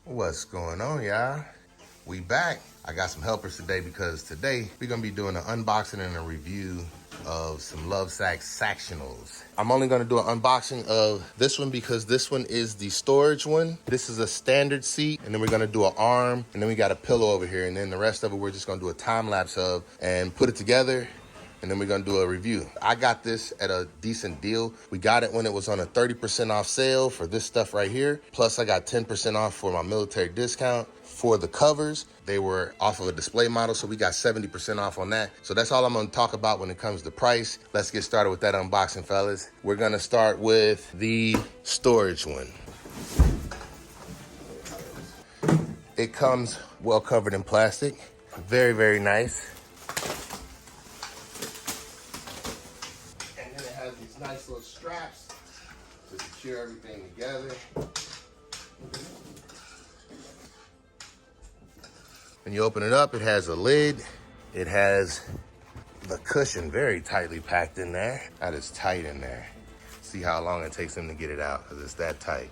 What's going on, y'all? We back. I got some helpers today because today we're gonna be doing an unboxing and a review of some Lovesac Sactionals. I'm only gonna do an unboxing of this one because this one is the storage one. This is a standard seat, and then we're gonna do an arm, and then we got a pillow over here, and then the rest of it we're just gonna do a time lapse of and put it together. And then we're gonna do a review. I got this at a decent deal. We got it when it was on a 30% off sale for this stuff right here. Plus I got 10% off for my military discount. For the covers, they were off of a display model, so we got 70% off on that. So that's all I'm gonna talk about when it comes to price. Let's get started with that unboxing, fellas. We're gonna start with the storage one. It comes well covered in plastic. Very, very nice. These nice little straps to secure everything together. When you open it up, it has a lid. It has the cushion very tightly packed in there. That is tight in there. See how long it takes them to get it out because it's that tight.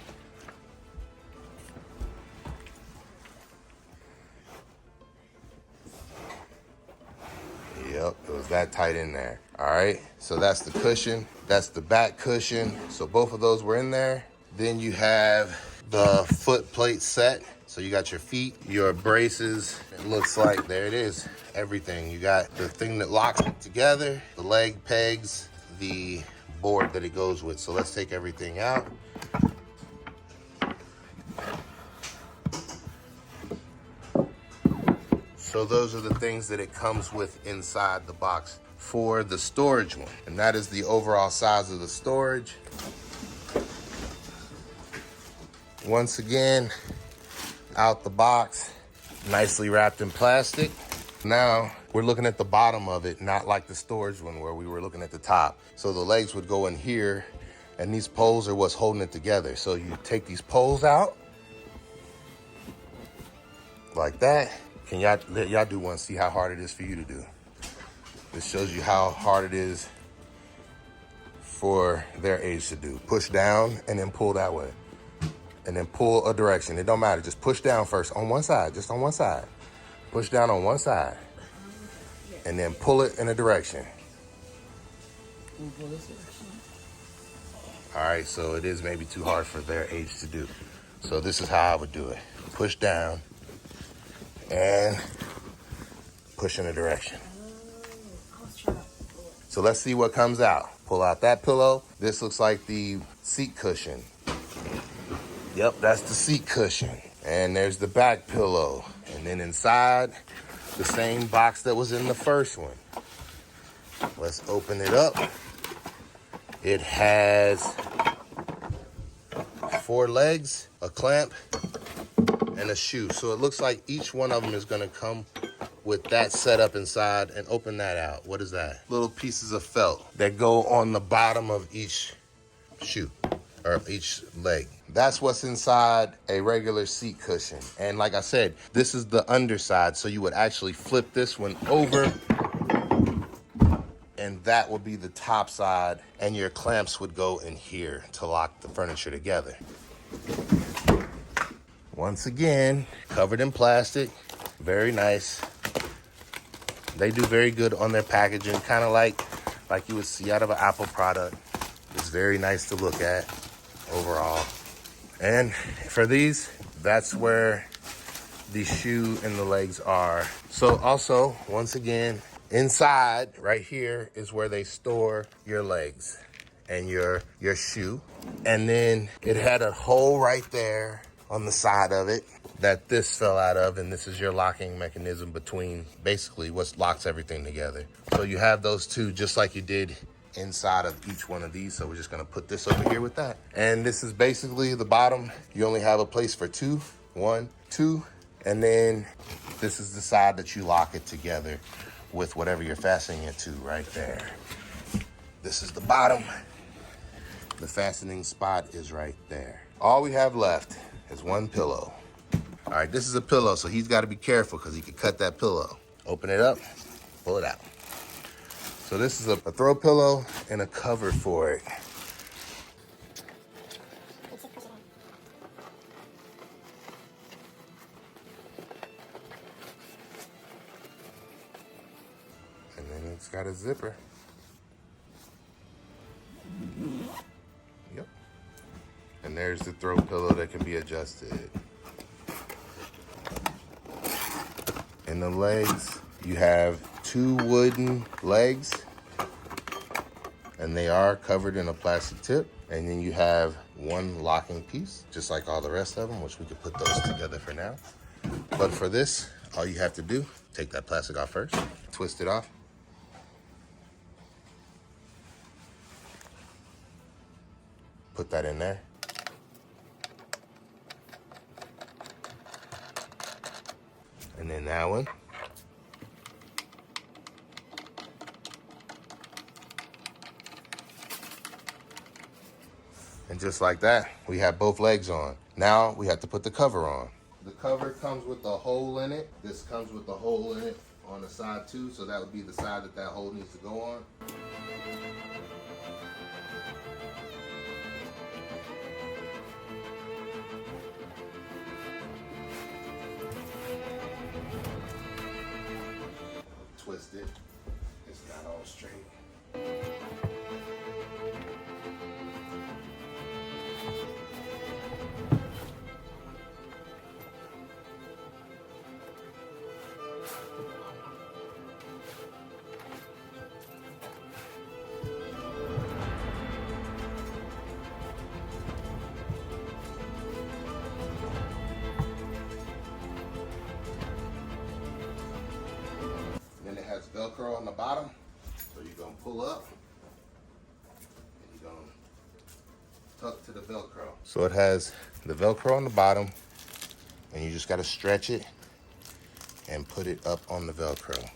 Yep, it was that tight in there. All right, so that's the cushion. That's the back cushion. So both of those were in there. Then you have the foot plate set. So you got your feet, your braces. It looks like, there it is, everything. You got the thing that locks it together, the leg pegs, the board that it goes with. So let's take everything out. So those are the things that it comes with inside the box for the storage one. And that is the overall size of the storage. Once again, out the box, nicely wrapped in plastic. Now we're looking at the bottom of it, not like the storage one where we were looking at the top. So the legs would go in here, and these poles are what's holding it together. So you take these poles out like that. Can y'all do one, see how hard it is for you to do. This shows you how hard it is for their age to do. Push down and then pull that way. And then pull a direction. It don't matter, just push down first on one side, just on one side. Push down on one side. And then pull it in a direction. All right, so it is maybe too hard for their age to do. So this is how I would do it. Push down and push in a direction. So let's see what comes out. Pull out that pillow. This looks like the seat cushion. Yep, that's the seat cushion. And there's the back pillow. And then inside, the same box that was in the first one. Let's open it up. It has 4 legs, a clamp, and a shoe. So it looks like each one of them is gonna come with that setup inside. And open that out. What is that? Little pieces of felt that go on the bottom of each shoe or each leg. That's what's inside a regular seat cushion. And like I said, this is the underside. So you would actually flip this one over, and that would be the top side, and your clamps would go in here to lock the furniture together. Once again, covered in plastic, very nice. They do very good on their packaging, kind of like you would see out of an Apple product. It's very nice to look at overall. And for these, that's where the shoe and the legs are. So also, once again, inside right here is where they store your legs and your shoe. And then it had a hole right there on the side of it that this fell out of, and this is your locking mechanism between basically what locks everything together. So you have those two just like you did inside of each one of these. So we're just gonna put this over here with that. And this is basically the bottom. You only have a place for 2, 1, 2. And then this is the side that you lock it together with whatever you're fastening it to right there. This is the bottom. The fastening spot is right there. All we have left is 1 pillow. All right, this is a pillow, so he's gotta be careful because he could cut that pillow. Open it up, pull it out. So this is a throw pillow and a cover for it. It's got a zipper. Yep. And there's the throw pillow that can be adjusted. In the legs, you have 2 wooden legs, and they are covered in a plastic tip. And then you have 1 locking piece, just like all the rest of them, which we could put those together for now. But for this, all you have to do, take that plastic off first, twist it off. Put that in there. And then that one. And just like that, we have both legs on. Now we have to put the cover on. The cover comes with a hole in it. This comes with a hole in it on the side too, so that would be the side that hole needs to go on. Twist it. It's not all straight. Then it has Velcro on the bottom, so you're gonna pull up and you're gonna tuck to the Velcro. So it has the Velcro on the bottom, and you just gotta stretch it and put it up on the Velcro.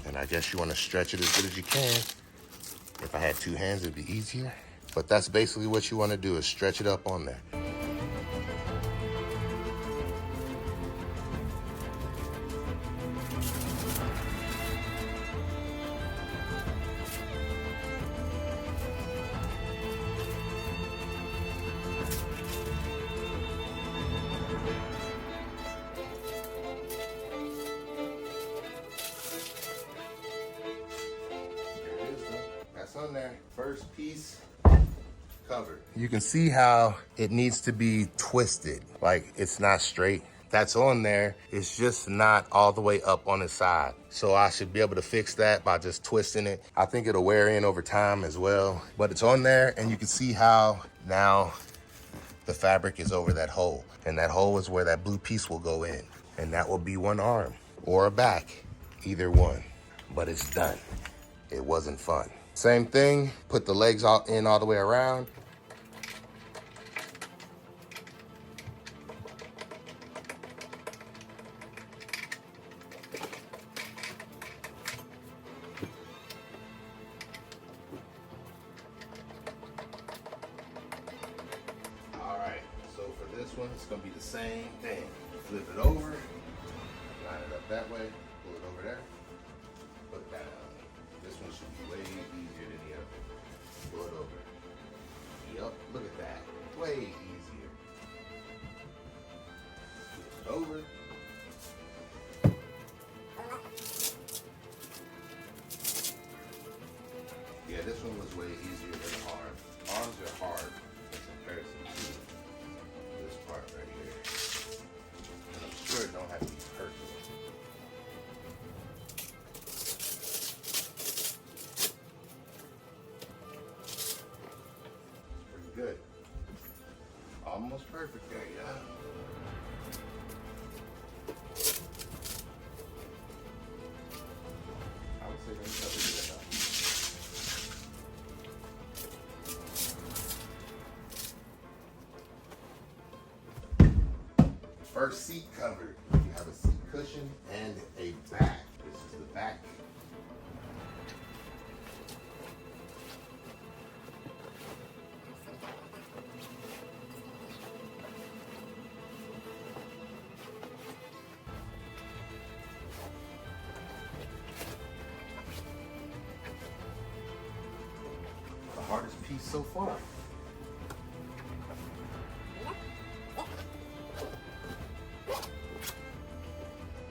And I guess you wanna stretch it as good as you can. If I had 2 hands, it'd be easier. But that's basically what you wanna do, is stretch it up on there. That's on there. First piece covered. You can see how it needs to be twisted, like it's not straight. That's on there. It's just not all the way up on the side. So I should be able to fix that by just twisting it. I think it'll wear in over time as well, but it's on there, and you can see how now the fabric is over that hole, and that hole is where that blue piece will go in, and that will be 1 arm or a back, either one. But it's done. It wasn't fun. Same thing, put the legs all the way around. All right, so for this one, it's gonna be the same thing. Flip it over, line it up that way, pull it over there, put it down. This one should be way easier than the other. Pull it over. Yep, look at that. Way easier. Flip it over. Yeah, this one was way easier than the arms. Arms are hard in comparison to this part right here. And I'm sure it don't have to be perfect. Good. Almost perfect there, yeah. I would say that's good enough. First seat covered. You have a seat cushion and a back. This is the back. Hardest piece so far.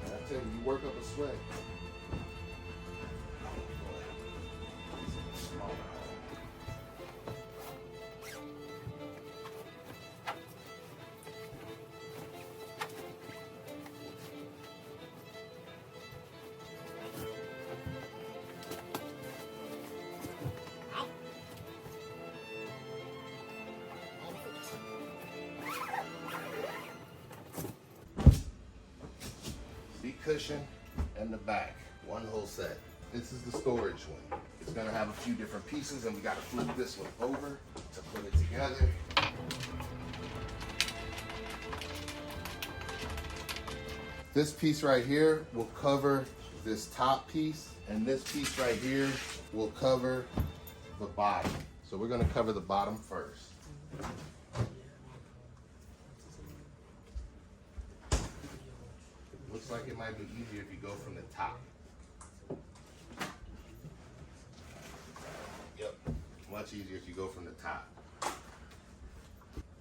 I tell you, you work up a way. Seat cushion and the back, one whole set. This is the storage one. It's gonna have a few different pieces, and we gotta flip this one over to put it together. This piece right here will cover this top piece, and this piece right here will cover the bottom. So we're gonna cover the bottom first. Looks like it might be easier if you go from the top. Yep, much easier if you go from the top.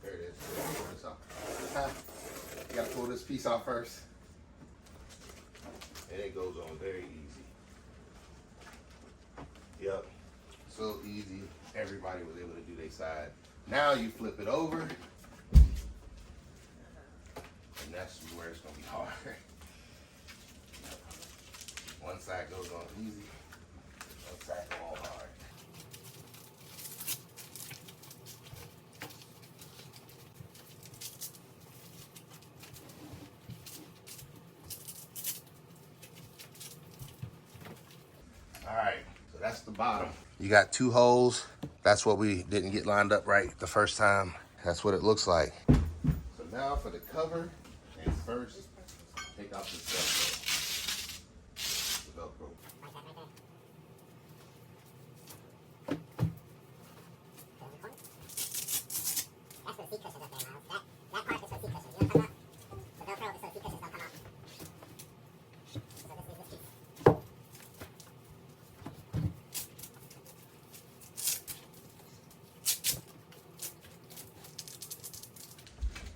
There it is. Pull this off. You gotta pull this piece off first. And it goes on very easy. Yep, so easy. Everybody was able to do their side. Now you flip it over, and that's where it's gonna be hard. One side goes on easy, one side goes on hard. All right, so that's the bottom. You got two holes. That's what we didn't get lined up right the first time. That's what it looks like. So now for the cover, and first, take out this Velcro. The Velcro. That's for the seat cushions up there, Miles. That part is for seat cushions. You know what I'm talking about? The Velcro is so the seat cushions don't come off. So this is this piece.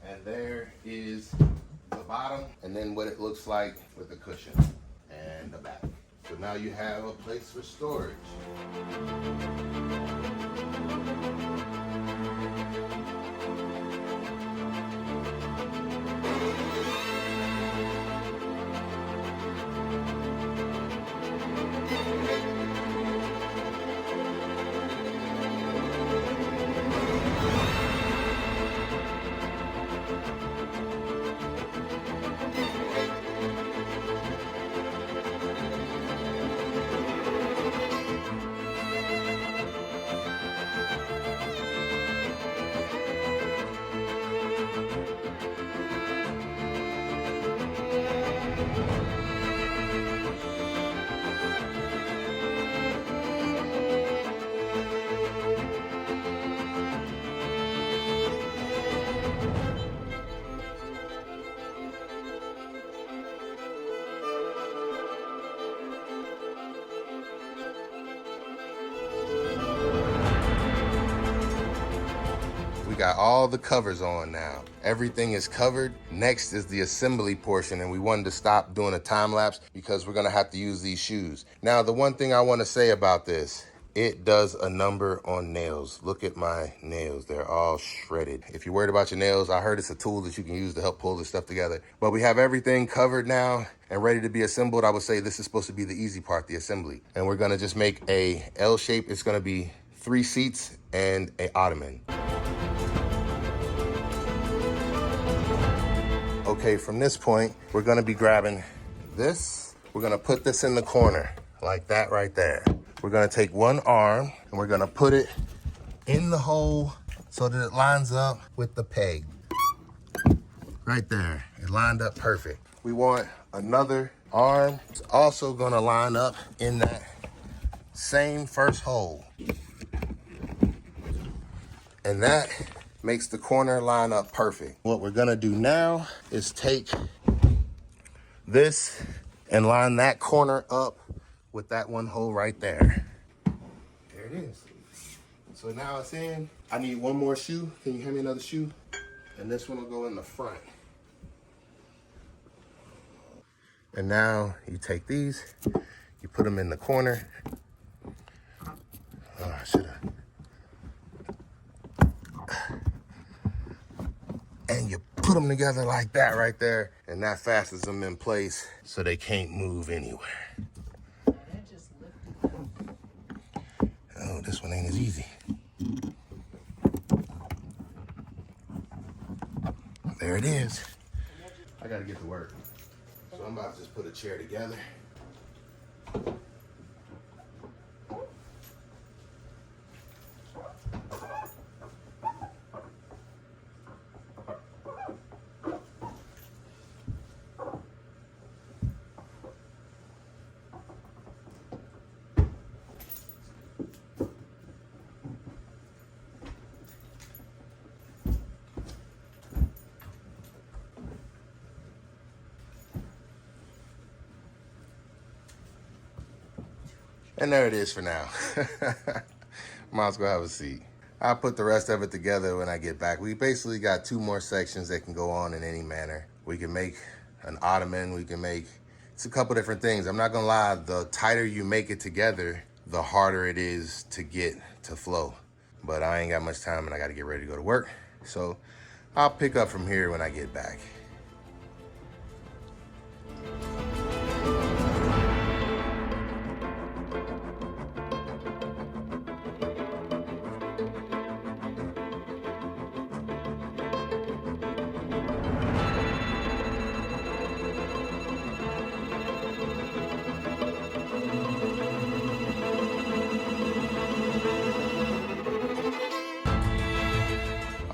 And there is the bottom, and then what it looks like with the cushion and the back. So now you have a place for storage. Got all the covers on now. Everything is covered. Next is the assembly portion, and we wanted to stop doing a time lapse because we're gonna have to use these shoes. Now, the one thing I wanna say about this, it does a number on nails. Look at my nails, they're all shredded. If you're worried about your nails, I heard it's a tool that you can use to help pull this stuff together. But we have everything covered now and ready to be assembled. I would say this is supposed to be the easy part, the assembly. And we're gonna just make a L shape. It's gonna be 3 seats and a ottoman. Okay, from this point, we're gonna be grabbing this. We're gonna put this in the corner, like that right there. We're gonna take one arm and we're gonna put it in the hole so that it lines up with the peg. Right there, it lined up perfect. We want another arm. It's also gonna line up in that same first hole. And that makes the corner line up perfect. What we're gonna do now is take this and line that corner up with that one hole right there. There it is. So now it's in. I need one more shoe. Can you hand me another shoe? And this one will go in the front. And now you take these, you put them in the corner. Oh, I should have. And you put them together like that right there, and that fastens them in place so they can't move anywhere. Oh, this one ain't as easy. There it is. I gotta get to work. So I'm about to just put a chair together. And there it is for now. Might as well have a seat. I'll put the rest of it together when I get back. We basically got 2 more sections that can go on in any manner. We can make an ottoman, it's a couple different things. I'm not gonna lie, the tighter you make it together, the harder it is to get to flow. But I ain't got much time and I gotta get ready to go to work. So I'll pick up from here when I get back.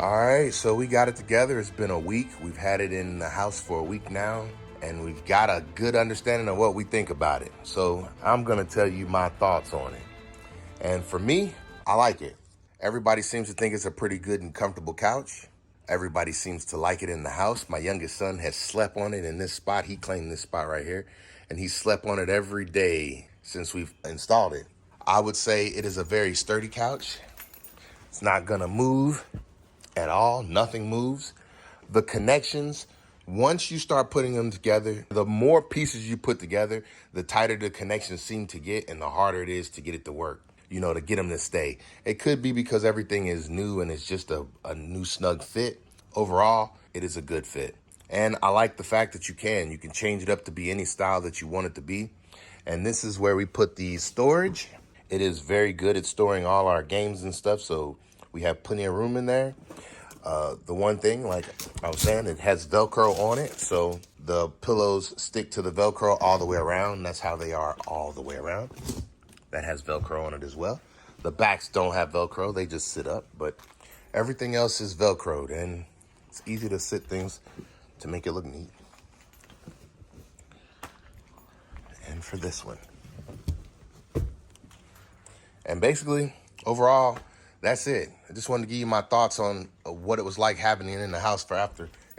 All right, so we got it together. It's been a week. We've had it in the house for a week now, and we've got a good understanding of what we think about it. So I'm gonna tell you my thoughts on it. And for me, I like it. Everybody seems to think it's a pretty good and comfortable couch. Everybody seems to like it in the house. My youngest son has slept on it in this spot. He claimed this spot right here, and he slept on it every day since we've installed it. I would say it is a very sturdy couch. It's not gonna move at all. Nothing moves. The connections, once you start putting them together, the more pieces you put together, the tighter the connections seem to get and the harder it is to get it to work, to get them to stay. It could be because everything is new and it's just a new snug fit. Overall, it is a good fit. And I like the fact that you can change it up to be any style that you want it to be. And this is where we put the storage. It is very good at storing all our games and stuff, so we have plenty of room in there. The one thing, like I was saying, it has Velcro on it, so the pillows stick to the Velcro all the way around. That's how they are all the way around. That has Velcro on it as well. The backs don't have Velcro, they just sit up, but everything else is Velcroed, and it's easy to sit things to make it look neat. And for this one. And basically, overall, that's it. I just wanted to give you my thoughts on what it was like having it in the house for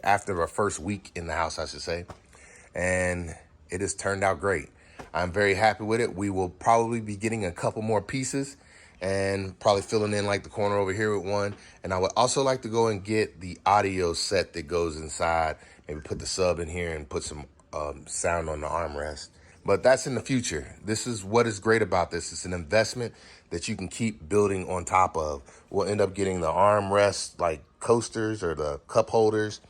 after our first week in the house, I should say. And it has turned out great. I'm very happy with it. We will probably be getting a couple more pieces and probably filling in like the corner over here with one. And I would also like to go and get the audio set that goes inside. Maybe put the sub in here and put some sound on the armrest. But that's in the future. This is what is great about this. It's an investment that you can keep building on top of. We'll end up getting the armrest like coasters or the cup holders.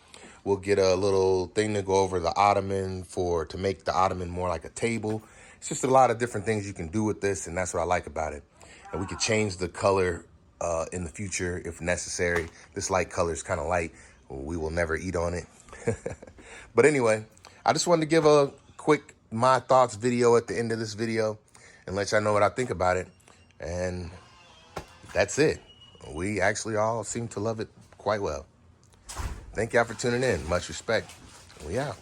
We'll get a little thing to go over the ottoman to make the ottoman more like a table. It's just a lot of different things you can do with this, and that's what I like about it. And we could change the color in the future if necessary. This light color is kind of light. We will never eat on it. But anyway, I just wanted to give a quick my thoughts video at the end of this video and let y'all know what I think about it. And that's it. We actually all seem to love it quite well. Thank y'all for tuning in. Much respect. We out.